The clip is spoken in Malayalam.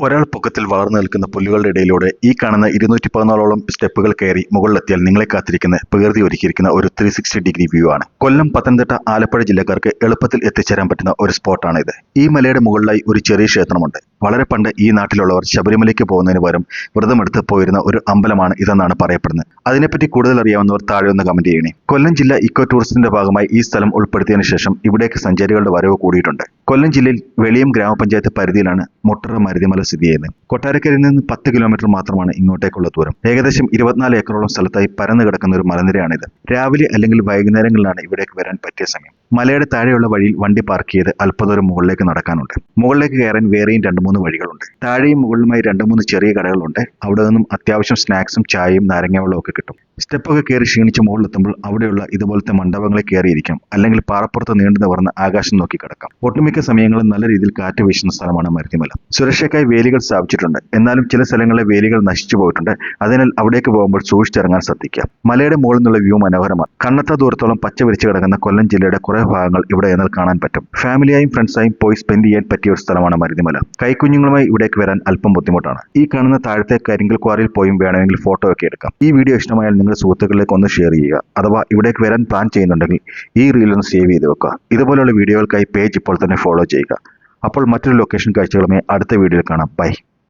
ഒരാൾ പൊക്കത്തിൽ വളർന്നു നിൽക്കുന്ന പുല്ലുകളുടെ ഇടയിലൂടെ ഈ കാണുന്ന 214ഓളം സ്റ്റെപ്പുകൾ കയറി മുകളിലെത്തിയാൽ നിങ്ങളെ കാത്തിരിക്കുന്ന പ്രകൃതി ഒരുക്കിയിരിക്കുന്ന ഒരു 360 ഡിഗ്രി വ്യൂ ആണ്. കൊല്ലം, പത്തനംതിട്ട, ആലപ്പുഴ ജില്ലക്കാർക്ക് എളുപ്പത്തിൽ എത്തിച്ചേരാൻ പറ്റുന്ന ഒരു സ്പോട്ടാണ് ഇത്. ഈ മലയുടെ മുകളിലായി ഒരു ചെറിയ ക്ഷേത്രമുണ്ട്. വളരെ പണ്ട് ഈ നാട്ടിലുള്ളവർ ശബരിമലയ്ക്ക് പോകുന്നതിന് പകരം വ്രതമെടുത്ത് പോയിരുന്ന ഒരു അമ്പലമാണ് ഇതെന്നാണ് പറയപ്പെടുന്നത്. അതിനെപ്പറ്റി കൂടുതൽ അറിയാവുന്നവർ താഴെ ഒന്ന് കമന്റ് ചെയ്യണേ. കൊല്ലം ജില്ല ഇക്കോ ടൂറിസത്തിന്റെ ഭാഗമായി ഈ സ്ഥലം ഉൾപ്പെടുത്തിയതിനു ശേഷം ഇവിടേക്ക് സഞ്ചാരികളുടെ വരവ് കൂടിയിട്ടുണ്ട്. കൊല്ലം ജില്ലയിൽ വെളിയം ഗ്രാമപഞ്ചായത്ത് പരിധിയിലാണ് മുട്ടറ മരുതിമല സ്ഥിതി ചെയ്യുന്നത്. കൊട്ടാരക്കരയിൽ നിന്ന് 10 കിലോമീറ്റർ മാത്രമാണ് ഇങ്ങോട്ടേക്കുള്ള ദൂരം. ഏകദേശം 24 ഏക്കറോളം സ്ഥലത്തായി പരന്നു കിടക്കുന്ന ഒരു മലനിരയാണിത്. രാവിലെ അല്ലെങ്കിൽ വൈകുന്നേരങ്ങളിലാണ് ഇവിടേക്ക് വരാൻ പറ്റിയ സമയം. മലയുടെ താഴെയുള്ള വഴിയിൽ വണ്ടി പാർക്ക് ചെയ്ത് അല്പദൂരം മുകളിലേക്ക് നടക്കാനുണ്ട്. മുകളിലേക്ക് കയറാൻ വേറെയും 2-3 വഴികളുണ്ട്. താഴെയും മുകളിലുമായി 2-3 ചെറിയ കടകളുണ്ട്. അവിടെ നിന്നും അത്യാവശ്യം സ്നാക്സും ചായയും നാരങ്ങാവെള്ളവും ഒക്കെ കിട്ടും. സ്റ്റെപ്പൊക്കെ കയറി ക്ഷീണിച്ച് മുകളിലെത്തുമ്പോൾ അവിടെയുള്ള ഇതുപോലത്തെ മണ്ഡപങ്ങളിൽ കയറിയിരിക്കാം, അല്ലെങ്കിൽ പാറപ്പുറത്ത് നീണ്ടു നിവർന്ന് ആകാശം നോക്കി കിടക്കാം. ഒട്ടുമിക്ക സമയങ്ങളും നല്ല രീതിയിൽ കാറ്റ് വീശുന്ന സ്ഥലമാണ് മരുതിമല. സുരക്ഷയ്ക്കായി വേലികൾ സ്ഥാപിച്ചിട്ടുണ്ട്. എന്നാലും ചില സ്ഥലങ്ങളിലെ വേലികൾ നശിച്ചു പോയിട്ടുണ്ട്. അതിനാൽ അവിടേക്ക് പോകുമ്പോൾ സൂക്ഷിച്ചിറങ്ങാൻ ശ്രദ്ധിക്കാം. മലയുടെ മുകളിൽ നിന്നുള്ള വ്യൂ മനോഹരമാണ്. കണ്ണത്ത ദൂരത്തോളം പച്ച വിരിച്ചു കിടക്കുന്ന കൊല്ലം ജില്ലയുടെ കുറെ ഭാഗങ്ങൾ ഇവിടെ എന്നാൽ കാണാൻ പറ്റും. ഫാമിലിയായും ഫ്രണ്ട്സായും പോയി സ്പെൻഡ് ചെയ്യാൻ പറ്റിയ ഒരു സ്ഥലമാണ് മരുതിമല. കൈക്കുഞ്ഞുങ്ങളുമായി ഇവിടേക്ക് വരാൻ അല്പം ബുദ്ധിമുട്ടാണ്. ഈ കാണുന്ന താഴത്തെ കരിങ്കൽ ക്വാറിയിൽ പോയും വേണമെങ്കിൽ ഫോട്ടോ ഒക്കെ എടുക്കാം. ഈ വീഡിയോ ഇഷ്ടമായാൽ നിങ്ങളുടെ സുഹൃത്തുക്കളിലേക്ക് ഒന്ന് ഷെയർ ചെയ്യുക. അഥവാ ഇവിടേക്ക് വരാൻ പ്ലാൻ ചെയ്യുന്നുണ്ടെങ്കിൽ ഈ റീൽ ഒന്ന് സേവ് ചെയ്ത് വെക്കുക. ഇതുപോലുള്ള വീഡിയോകൾക്കായി പേജ് ഇപ്പോൾ തന്നെ ഫോളോ ചെയ്യുക. അപ്പോൾ മറ്റൊരു ലൊക്കേഷൻ കാഴ്ചകളുമായി അടുത്ത വീഡിയോയിൽ കാണാം. ബൈ.